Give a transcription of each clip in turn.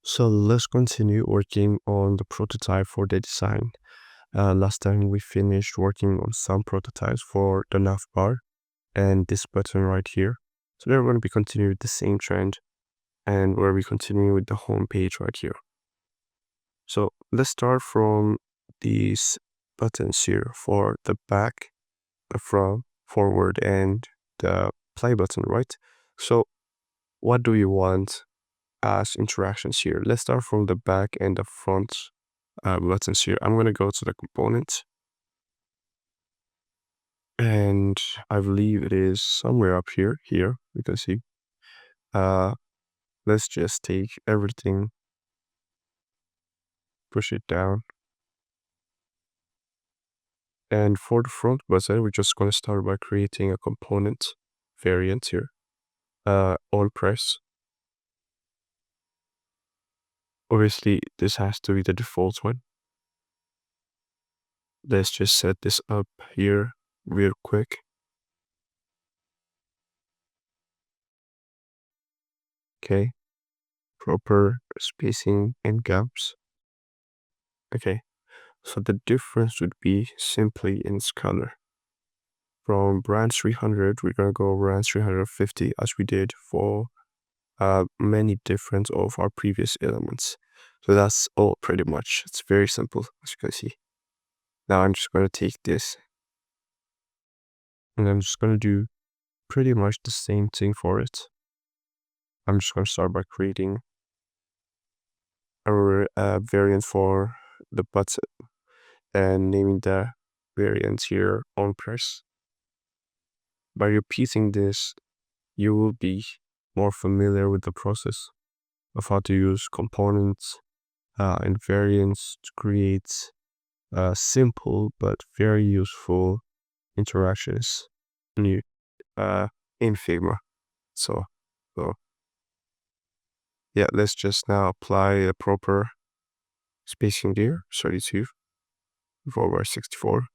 So let's continue working on the prototype for the design. Last time we finished working on some prototypes for the navbar and this button right here. So they're going to be continuing with the same trend and where we continue with the home page right here. So let's start from these buttons here for the back, the front, forward, and the play button, right? So what do you want as interactions here? Let's start from the back and the front buttons here. I'm going to go to the component and I believe it is somewhere up here. Here you can see. Let's just take everything, push it down. And for the front button, we're just going to start by creating a component variant here. On press. Obviously, this has to be the default one. Let's just set this up here real quick. Okay. Proper spacing and gaps. Okay. So the difference would be simply in its color. From brand 300, we're going to go brand 350 as we did for many different of our previous elements. So that's all pretty much. It's very simple, as you can see. Now I'm just going to take this and I'm just going to do pretty much the same thing for it. I'm just going to start by creating a variant for the button and naming the variant here on press. By repeating this, you will be more familiar with the process of how to use components and variants to create simple but very useful interactions in, in Figma. So yeah, let's just now apply a proper spacing here, 32 4 by 64.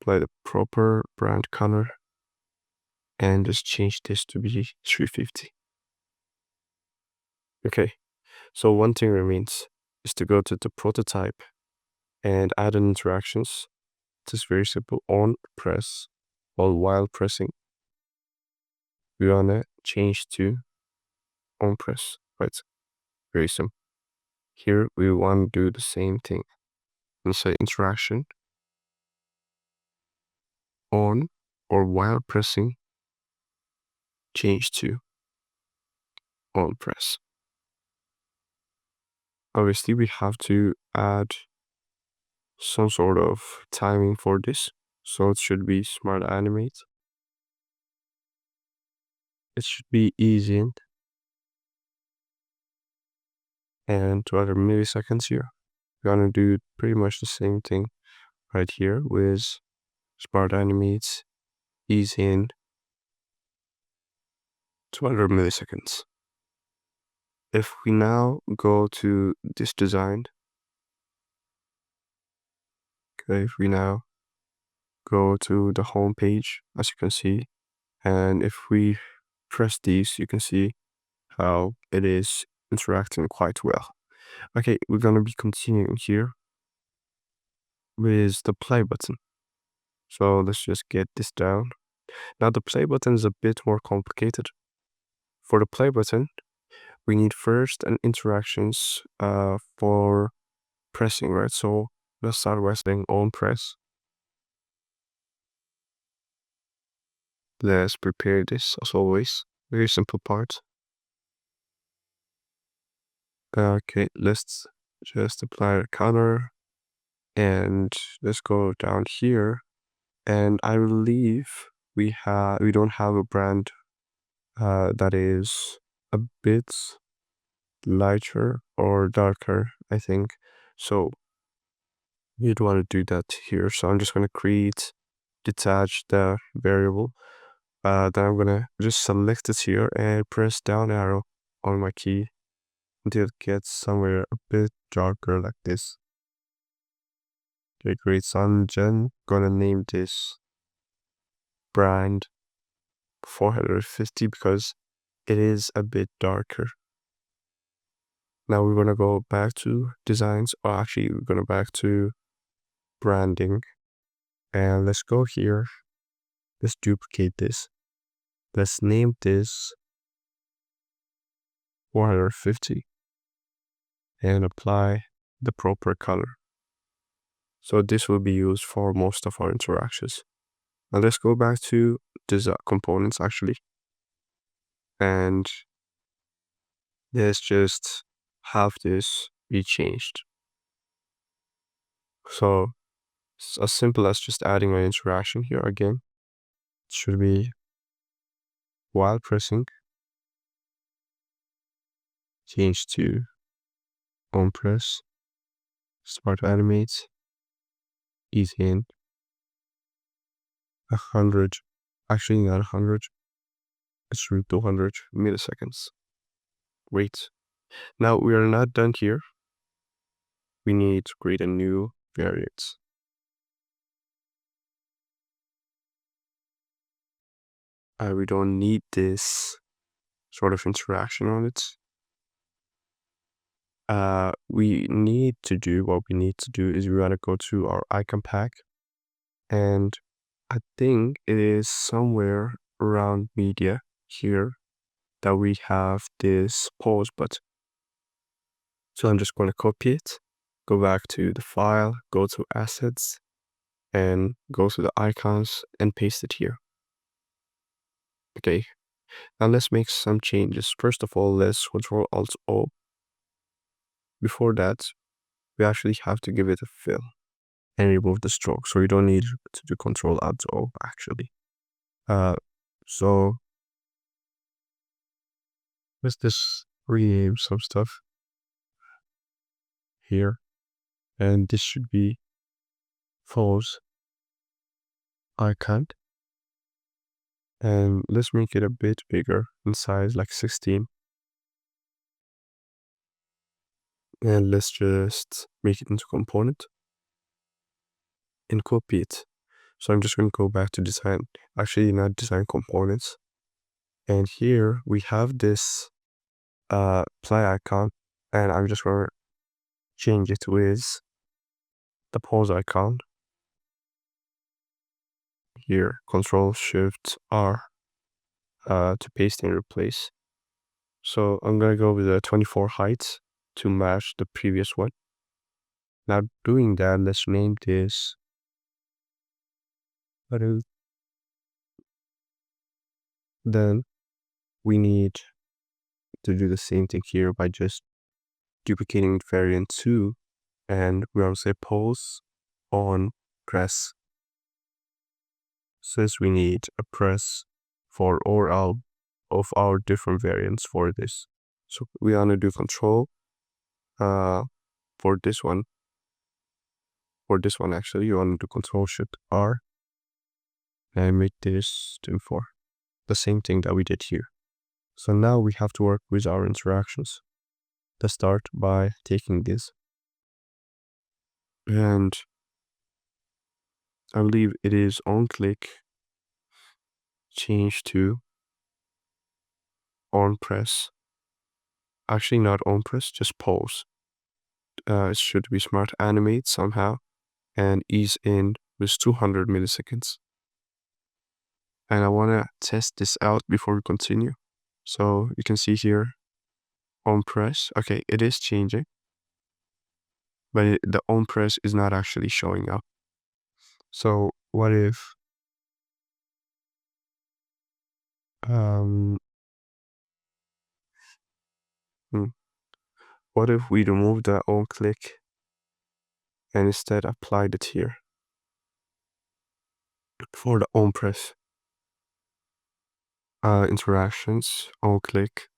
Apply the proper brand color and just change this to be 350. Okay, so one thing remains is to go to the prototype and add an interactions. It's very simple. On press, while pressing, we wanna change to on press, right? Very simple. Here we want to do the same thing. Let's say interaction on or while pressing, change to on press. Obviously, we have to add some sort of timing for this. So it should be smart animate. It should be easy and 200 milliseconds here. We're gonna do pretty much the same thing right here with smart animates, ease in 200 milliseconds. If we now go to this design, okay, if we now go to the home page, as you can see, and if we press these, you can see how it is interacting quite well. Okay, we're gonna be continuing here with the play button. So let's just get this down. Now the play button is a bit more complicated. For the play button, we need first an interactions for pressing, right? So let's start by saying on press. Let's prepare this as always. Very simple part. Okay, let's just apply a color and let's go down here. And I believe we don't have a brand that is a bit lighter or darker, I think. So you'd want to do that here. So I'm just going to detach the variable. Then I'm going to just select it here and press down arrow on my key until it gets somewhere a bit darker like this. Okay, great. So I'm gonna name this brand 450 because it is a bit darker. Now we're gonna go back to designs, or actually we're gonna back to branding, and let's go here. Let's duplicate this. Let's name this 450 and apply the proper color. So this will be used for most of our interactions. Now let's go back to design components actually, and let's just have this be changed. So it's as simple as just adding an interaction here again. It should be while pressing, change to on press, start to animate, ease in 100, actually not 100, it's 200 milliseconds. Wait. Now we are not done here. We need to create a new variant. We don't need this sort of interaction on it. We need to do what we need to do is we want to go to our icon pack, and I think it is somewhere around media here that we have this pause button. So I'm just going to copy it, go back to the file, go to assets, and go to the icons and paste it here. Okay, now let's make some changes. First of all, let's Control Alt O. Before that, we actually have to give it a fill and remove the stroke. So you don't need to do Control Alt O actually. So let's just rename some stuff here, and this should be false icon, and let's make it a bit bigger in size, like 16, and let's just make it into component and copy it. So I'm just going to go back to design, actually not design components, and here we have this play icon, and I'm just going to change it with the pause icon here, Control Shift R to paste and replace. So I'm gonna go with a 24 height to match the previous one. Now doing that, let's name this Haru. Then we need to do the same thing here by just duplicating variant 2, and we're gonna say pause on press, since we need a press for all of our different variants for this. So we want to do control for this one. For this one, actually, you want to do Control Shift R and make this 24. The same thing that we did here. So now we have to work with our interactions. Let's start by taking this, and I believe it is on click, change to on press. Actually, not on press, just pause. It should be smart animate somehow, and ease in with 200 milliseconds. And I want to test this out before we continue. So you can see here on press. Okay, it is changing, but the on press is not actually showing up. So what if um hmm, what if we remove the on click and instead applied it here for the on press? Interactions, on click,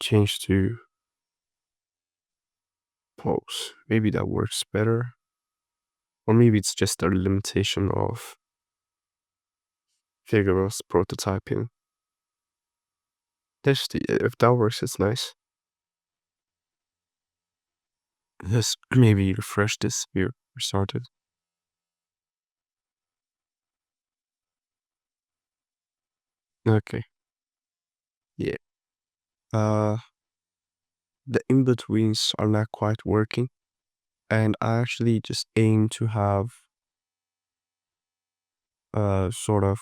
change to pose. Maybe that works better. Or maybe it's just a limitation of Figma's prototyping. If that works, it's nice. Let's maybe refresh this here. Restart it. Okay. Yeah. Uh, the in-betweens are not quite working. And I actually just aim to have sort of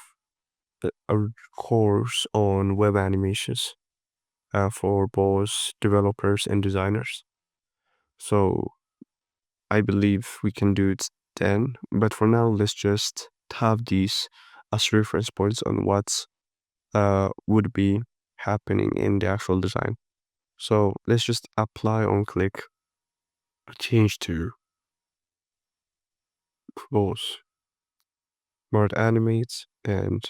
a course on web animations for both developers and designers. So I believe we can do it then. But for now, let's just have these as reference points on what would be happening in the actual design. So let's just apply on click, change to both smart animate, and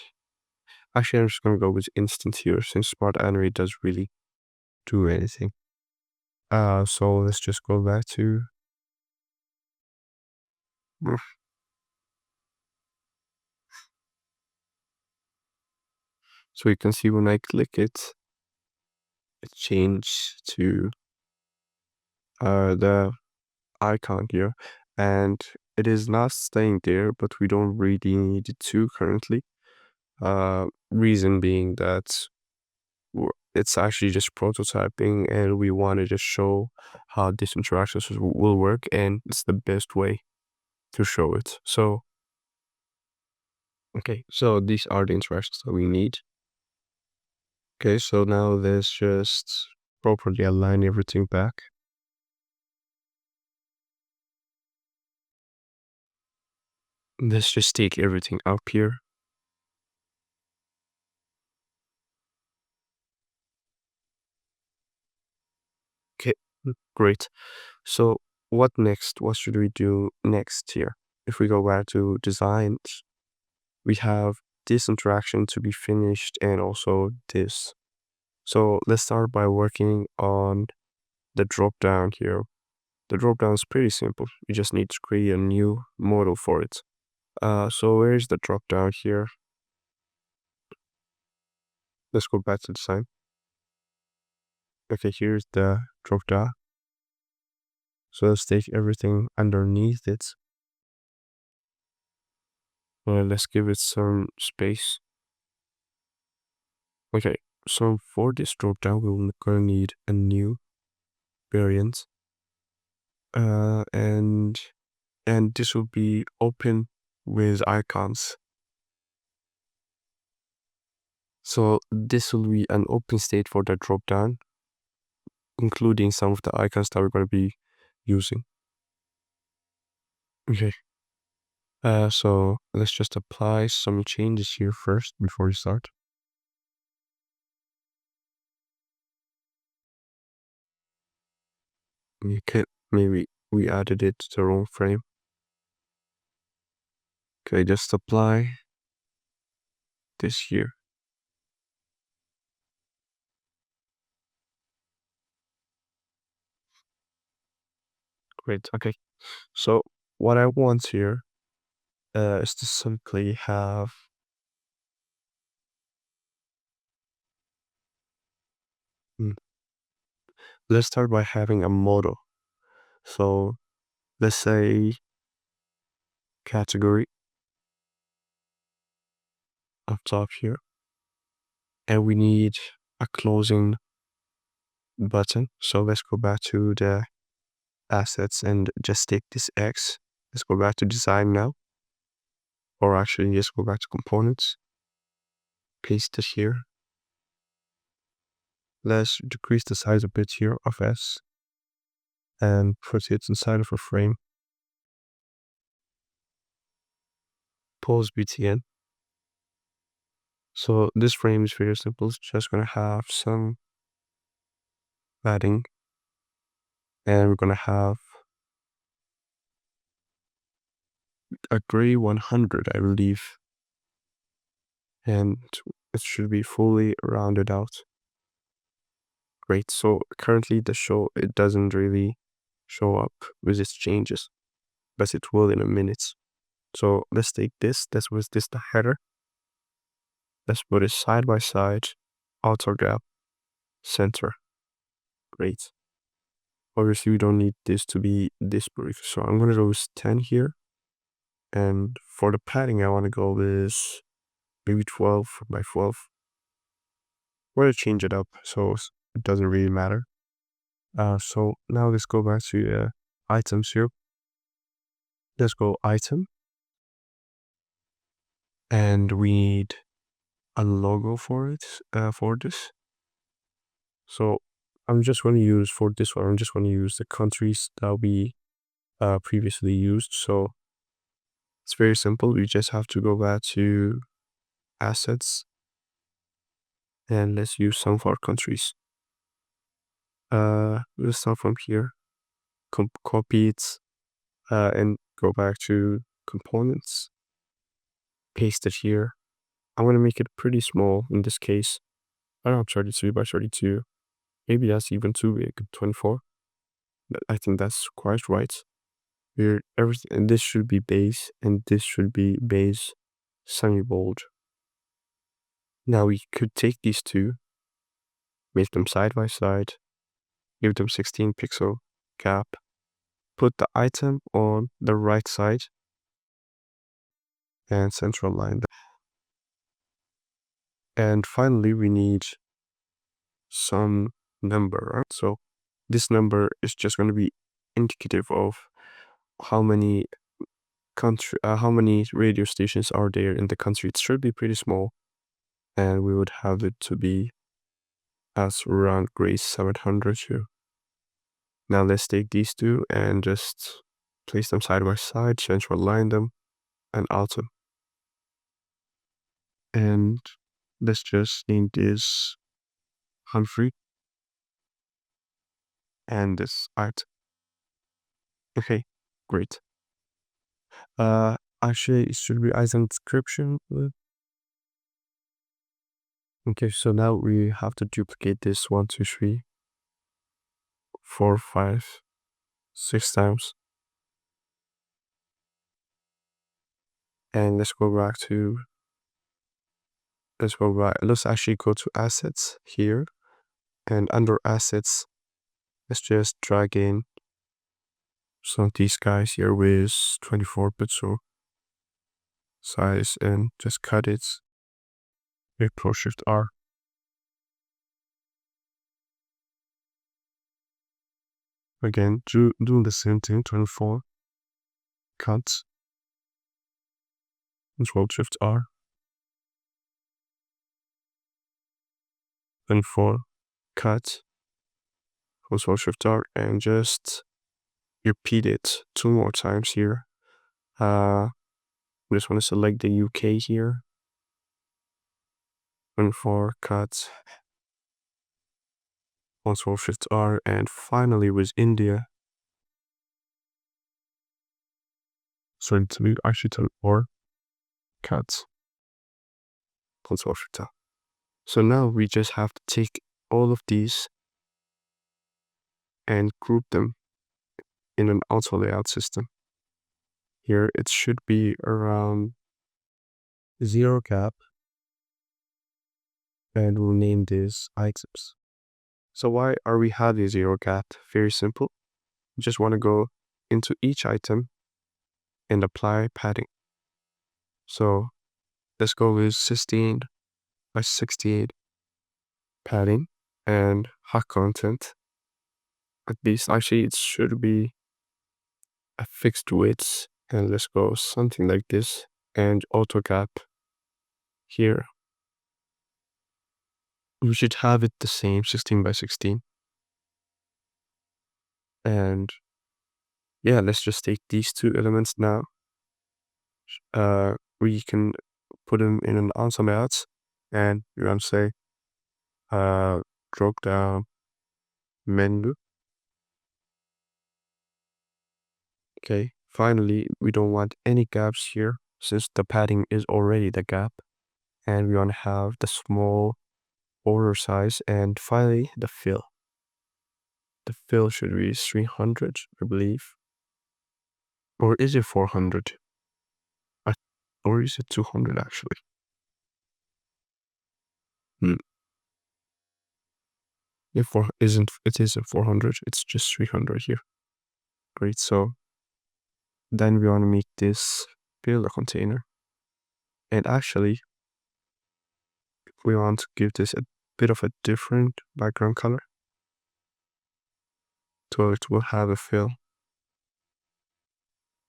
actually I'm just gonna go with instant here since smart animate does really do anything. So let's just go back to so you can see when I click it, it changed to the icon here, and it is not staying there, but we don't really need it to currently. Reason being that it's actually just prototyping and we wanted to show how these interactions will work, and it's the best way to show it. So, okay, so these are the interactions that we need. Okay, so now let's just properly align everything back. Let's just take everything up here. Okay, great. So what next? What should we do next here? If we go back to designs, we have this interaction to be finished and also this. So let's start by working on the drop down here. The drop down is pretty simple. You just need to create a new model for it. So where is the drop down here? Let's go back to design. Okay, here's the drop down. So let's take everything underneath it. Let's give it some space. Okay, so for this drop down, we're gonna need a new variant. And this will be open with icons. So this will be an open state for the drop down, including some of the icons that we're going to be using. Okay. So let's just apply some changes here first before we start. Okay, maybe we added it to the wrong frame. Okay, just apply this here. Great. Okay. So what I want here is to simply have hmm, let's start by having a model. So let's say category up top here, and we need a closing button. So let's go back to the assets and just take this X. Let's go back to design now, or actually just go back to components, paste it here. Let's decrease the size a bit here of S and put it inside of a frame. Pause BTN. So this frame is very simple. It's just gonna have some padding, and we're gonna have a gray 100, I believe, and it should be fully rounded out. Great. So currently it doesn't really show up with its changes, but it will in a minute. So let's take this. Was this the header? Let's put it side by side, outer gap, center. Great. Obviously, we don't need this to be this brief. So I'm going to go with 10 here. And for the padding, I want to go with maybe 12 by 12. We're going to change it up so it doesn't really matter. So now let's go back to items here. Let's go item, and we need a logo for it, for this. So I'm just going to use, for this one, I'm just going to use the countries that we previously used. So it's very simple. We just have to go back to assets, and let's use some of our countries. We'll start from here, copy it, and go back to components, paste it here. I'm going to make it pretty small in this case. I don't know, 33 by 32. Maybe that's even too big, 24. I think that's quite right. Here, everything, and this should be base, and this should be base semi-bold. Now we could take these two, make them side by side, give them 16 pixel gap, put the item on the right side, and central line them. And finally, we need some number, right? So this number is just going to be indicative of how many how many radio stations are there in the country. It should be pretty small, and we would have it to be as around grade 700 here. Now let's take these two and just place them side by side, central line them, and auto. And let's just name this Humphrey and this art. Okay, great. Actually, it should be item description. Okay, so now we have to duplicate this 1, 2, 3, 4, 5, 6 times. And let's go back to, let's actually go to assets here. And under assets, let's just drag in some of these guys here with 24 pixel size and just cut it. Hit Pro Shift R. Again, doing the same thing, 24, cut, Control Shift R, 24, cut, Control Shift R, and just repeat it 2 more times here. I just want to select the UK here. 24, cut, Control Shift R, and finally with India. Sorry, actually 24, cut, Control Shift R. So now we just have to take all of these and group them in an auto layout system. Here it should be around 0 cap, and we'll name this items. So why are we having 0 cap? Very simple. We just want to go into each item and apply padding. So let's go with 16 by 68 padding and hot content. At least actually it should be a fixed width, and let's go something like this, and auto cap here. We should have it the same, 16 by 16. And yeah, let's just take these two elements now. We can put them in an answer layout, and we're going to say drop down menu. Okay, finally, we don't want any gaps here since the padding is already the gap, and we want to have the small border size, and finally the fill. The fill should be 300, I believe. Or is it 400? Or is it 200 actually? It isn't 400, it's just 300 here. Great, so then we want to make this fill a container. And actually, we want to give this a bit of a different background color. so it will have a fill,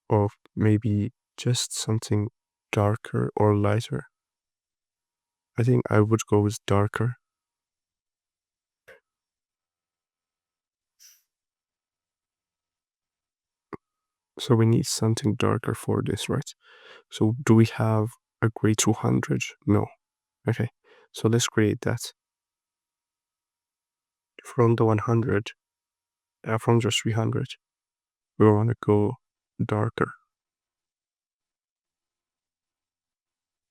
or maybe just something darker or lighter. I think I would go with darker. So we need something darker for this, right? So do we have a gray 200? No. Okay. So let's create that. From the 100, from the 300, we want to go darker.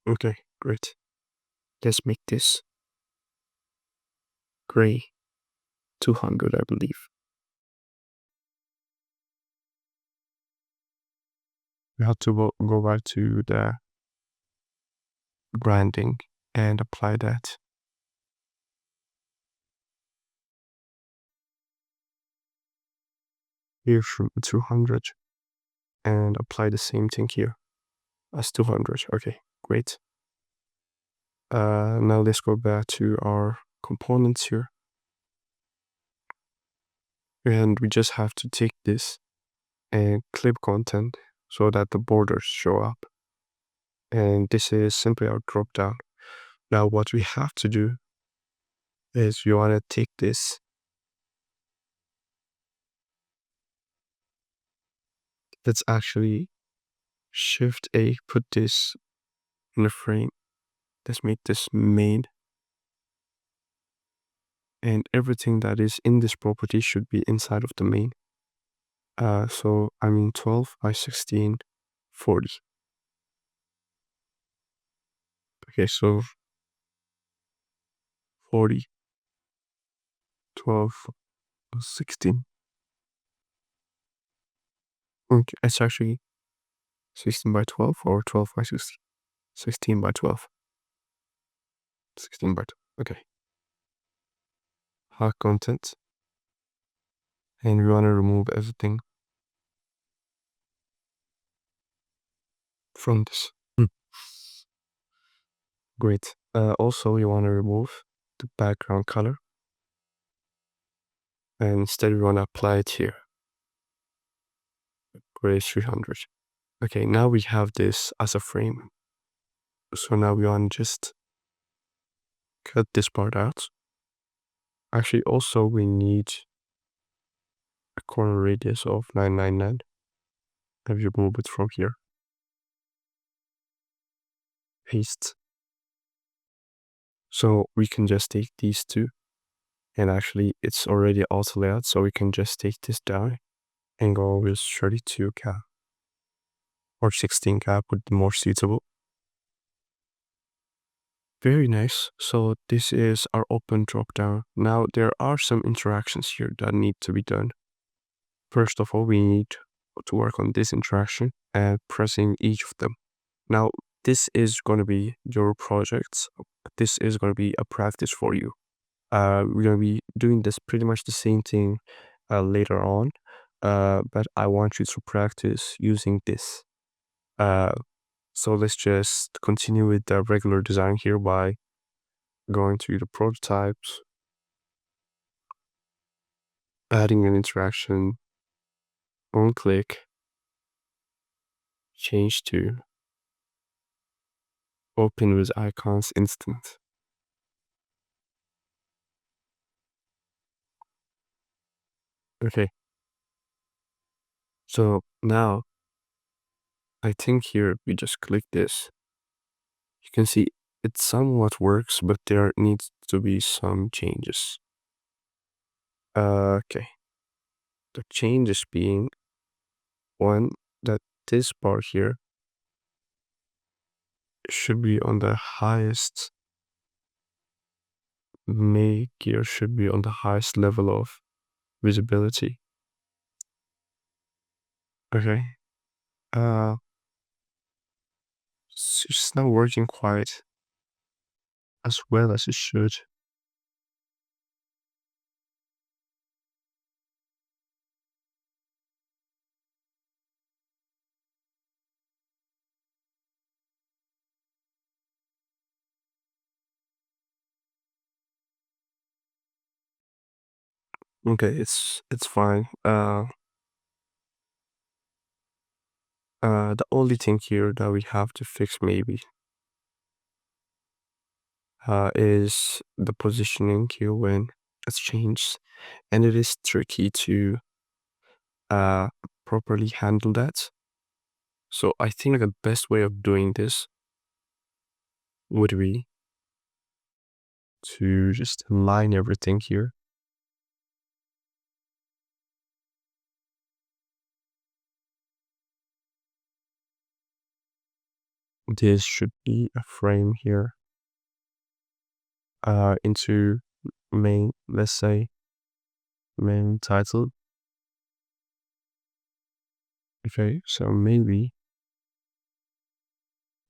Okay, great. Let's make this gray 200, I believe. We have to go back to the branding and apply that. Here from 200 and apply the same thing here as 200. Okay, great. Now let's go back to our components here. And we just have to take this and clip content so that the borders show up. And this is simply our drop down. Now what we have to do is we want to take this. Let's actually Shift A, put this in the frame. Let's make this main. And everything that is in this property should be inside of the main. So I mean 12 by 16, 40. Okay, so 40, 12, 16. Okay, it's actually 16 by 12 or 12 by 16. 16 by 12. 16 by 12. Okay. Hard content. And we want to remove everything from this. Great. Also, we want to remove the background color. And instead, we want to apply it here. Gray 300. Okay, now we have this as a frame. So now we want to just cut this part out. Actually, also we need a corner radius of 999. Have you move it from here? Paste. So we can just take these two, and actually it's already auto layout, so we can just take this down and go with 32 cap or 16 cap would be more suitable. Very nice. So this is our open drop down. Now there are some interactions here that need to be done. First of all, we need to work on this interaction and pressing each of them. Now, this is going to be your projects. This is going to be a practice for you. We're going to be doing this pretty much the same thing later on, but I want you to practice using this. So let's just continue with the regular design here by going to the prototypes, adding an interaction, on click, change to open with icons instant. Okay. So now I think here we just click this. You can see it somewhat works, but there needs to be some changes. Okay. The changes being one, that this bar here should be on the highest, May gear should be on the highest level of visibility. Okay. It's just not working quite as well as it should. Okay, it's fine. The only thing here that we have to fix maybe is the positioning here when it's changed, and it is tricky to uh properly handle that. So I think like the best way of doing this would be to just align everything here. This should be a frame here into main, let's say main title. Okay, so maybe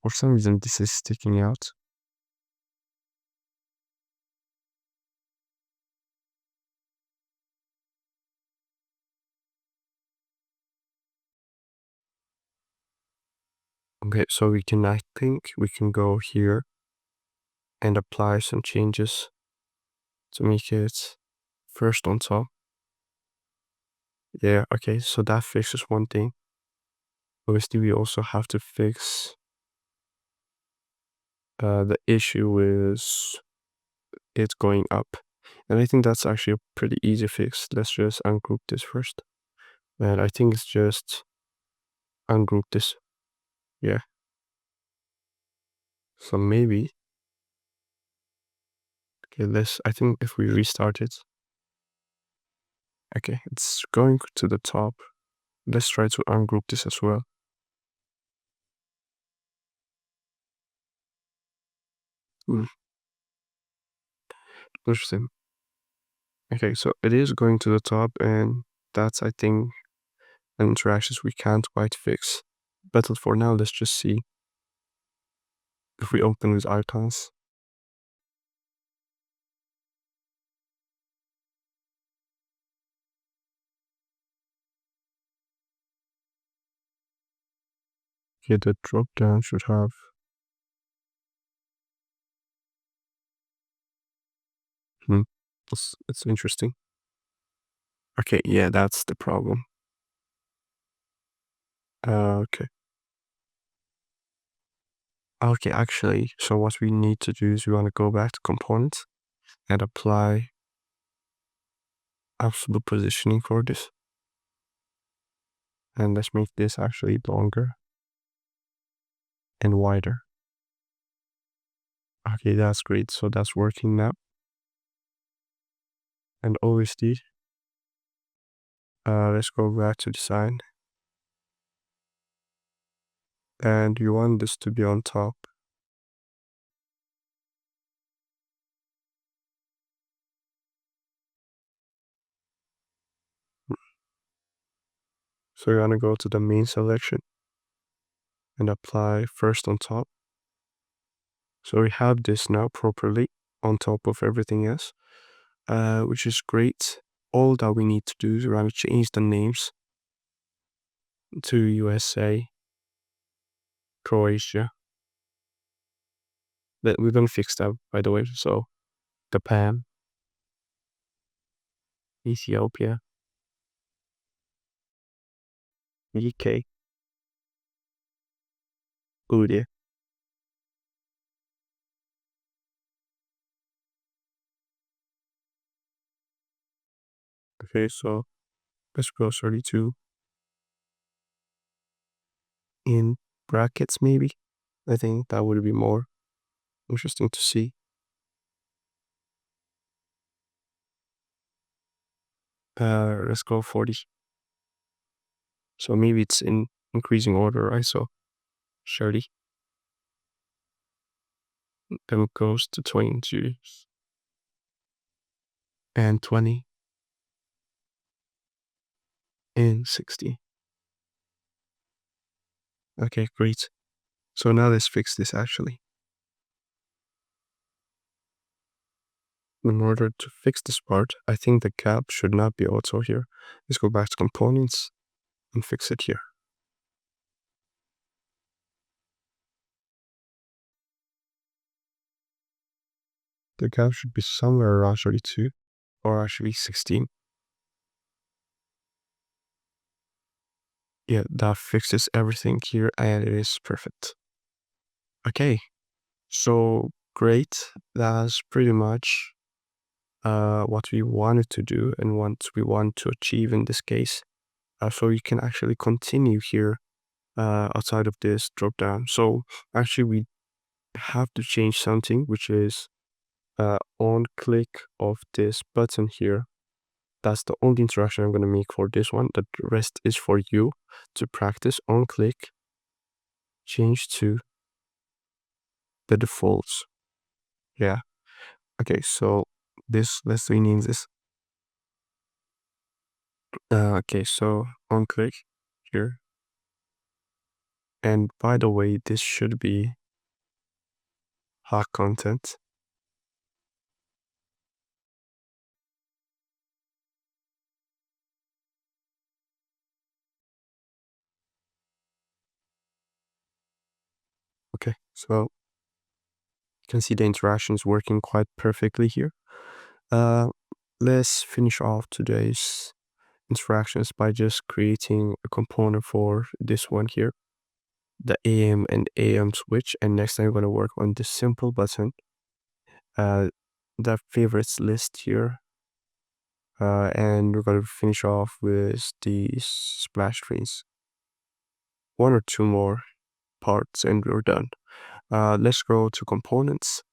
for some reason this is sticking out. Okay, so I think we can go here and apply some changes to make it first on top. Yeah, okay, so that fixes one thing. Obviously, we also have to fix the issue with it going up. And I think that's actually a pretty easy fix. Let's just ungroup this first. And I think it's just ungroup this. Yeah. So maybe, okay, I think if we restart it, okay, it's going to the top. Let's try to ungroup this as well. Hmm, interesting. Okay, so it is going to the top, and that's, I think, an interactions we can't quite fix. But for now, let's just see if we open with icons. Okay, the drop down should have. Hmm, it's interesting. Okay, yeah, that's the problem. Okay. Okay, actually, so what we need to do is we want to go back to components and apply absolute positioning for this. And let's make this actually longer and wider. Okay, that's great. So that's working now. And obviously, let's go back to design. And you want this to be on top. So you're gonna go to the main selection and apply first on top. So we have this now properly on top of everything else, which is great. All that we need to do is we're gonna change the names to USA, Croatia. But we're gonna fix that, by the way. So Japan, Ethiopia, UK, India. Okay, so let's go 32 in brackets, maybe. I think that would be more interesting to see. Let's go 40. So maybe it's in increasing order, right? So 30, then it goes to 22 and 20 and 60. Okay, great. So now let's fix this actually. In order to fix this part, I think the gap should not be auto here. Let's go back to components and fix it here. The gap should be somewhere around 32 or actually 16. Yeah, that fixes everything here and it is perfect. Okay, so great. That's pretty much what we wanted to do and what we want to achieve in this case. So you can actually continue here outside of this drop down. So actually we have to change something, which is on click of this button here. That's the only interaction I'm going to make for this one. The rest is for you to practice. On click, change to the defaults. Yeah. Okay, so this, let's rename this. Okay, so on click here. And by the way, this should be hot content. Okay, so you can see the interactions working quite perfectly here. Uh, let's finish off today's interactions by just creating a component for this one here, the AM and AM switch. And next time we're going to work on this simple button, the favorites list here. And we're going to finish off with these splash screens. One or two more parts and we're done. Let's go to components.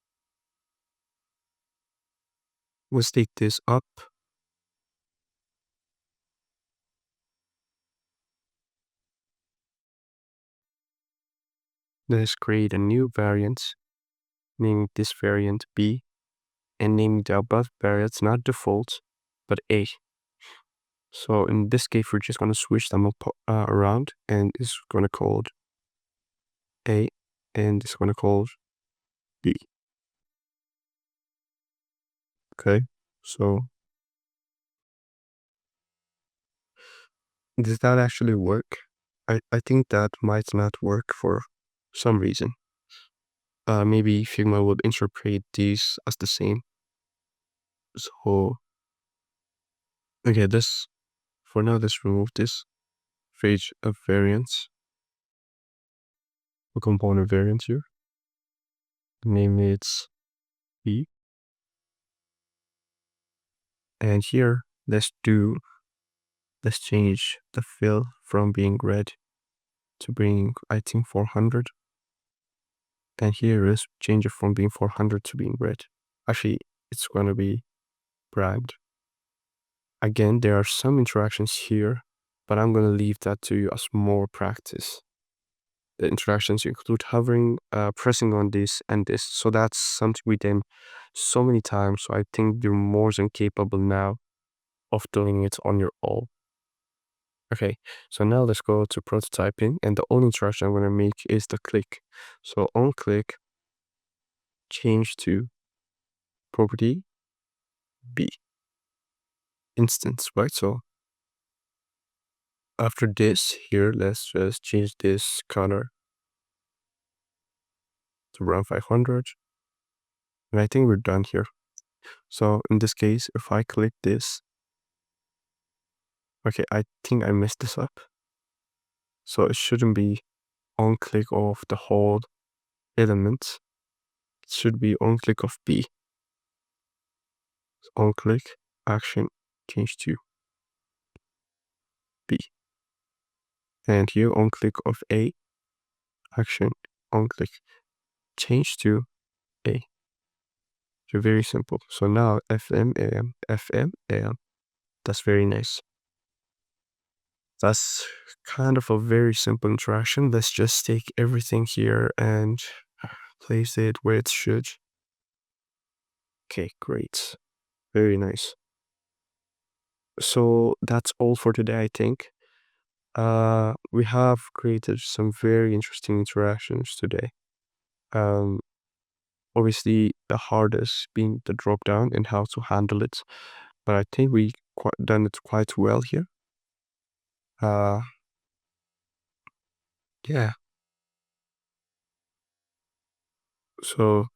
Let's take this up. Let's create a new variant, name this variant B, and name the above variants not default, but A. So in this case, we're just going to switch them up, around, and it's going to call A, and it's going to call B. Okay, so does that actually work? I think that might not work for some reason. Maybe Figma would interpret these as the same. So, okay, this, for now, let's remove this page of variants, a component variant here. Name it B. And here, let's change the fill from being red to being, I think, 400. And here is change it from being 400 to being red. Actually, it's going to be primed. Again, there are some interactions here, but I'm going to leave that to you as more practice. The interactions include hovering, pressing on this and this. So that's something we did so many times. So I think you're more than capable now of doing it on your own. Okay, so now let's go to prototyping, and the only interaction I'm going to make is the click. So on click, change to property B instance, right? So after this here, let's just change this counter to around 500. And I think we're done here. So in this case, if I click this, okay, I think I messed this up. So it shouldn't be on click of the whole element. It should be on click of B. So on click, action, change to B. And here on click of A, action, on click, change to A. So very simple. So now FM, AM, FM, AM. That's very nice. That's kind of a very simple interaction. Let's just take everything here and place it where it should. Okay, great. Very nice. So that's all for today, I think. We have created some very interesting interactions today. Um, Obviously the hardest being the drop down and how to handle it, but I think we done it quite well here. Uh, yeah. So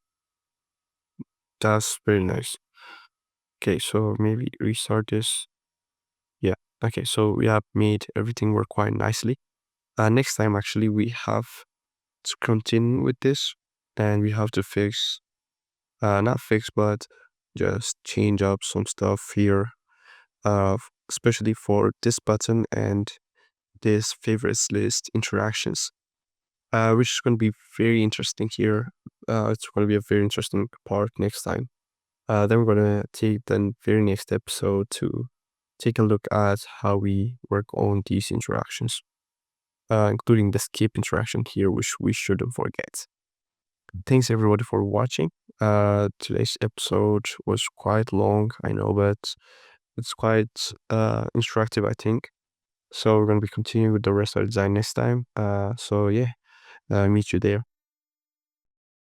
that's very nice. Okay, so maybe restart this. Yeah. Okay, so we have made everything work quite nicely. Next time, actually, we have to continue with this, and we have to fix, not fix, but just change up some stuff here, especially for this button and this favorites list interactions, which is going to be very interesting here. It's going to be a very interesting part next time. Then we're going to take the very next episode to take a look at how we work on these interactions, including the skip interaction here, which we shouldn't forget. Thanks everybody for watching. Today's episode was quite long, I know, but it's quite instructive, I think. So we're going to be continuing with the rest of the design next time. So yeah, meet you there.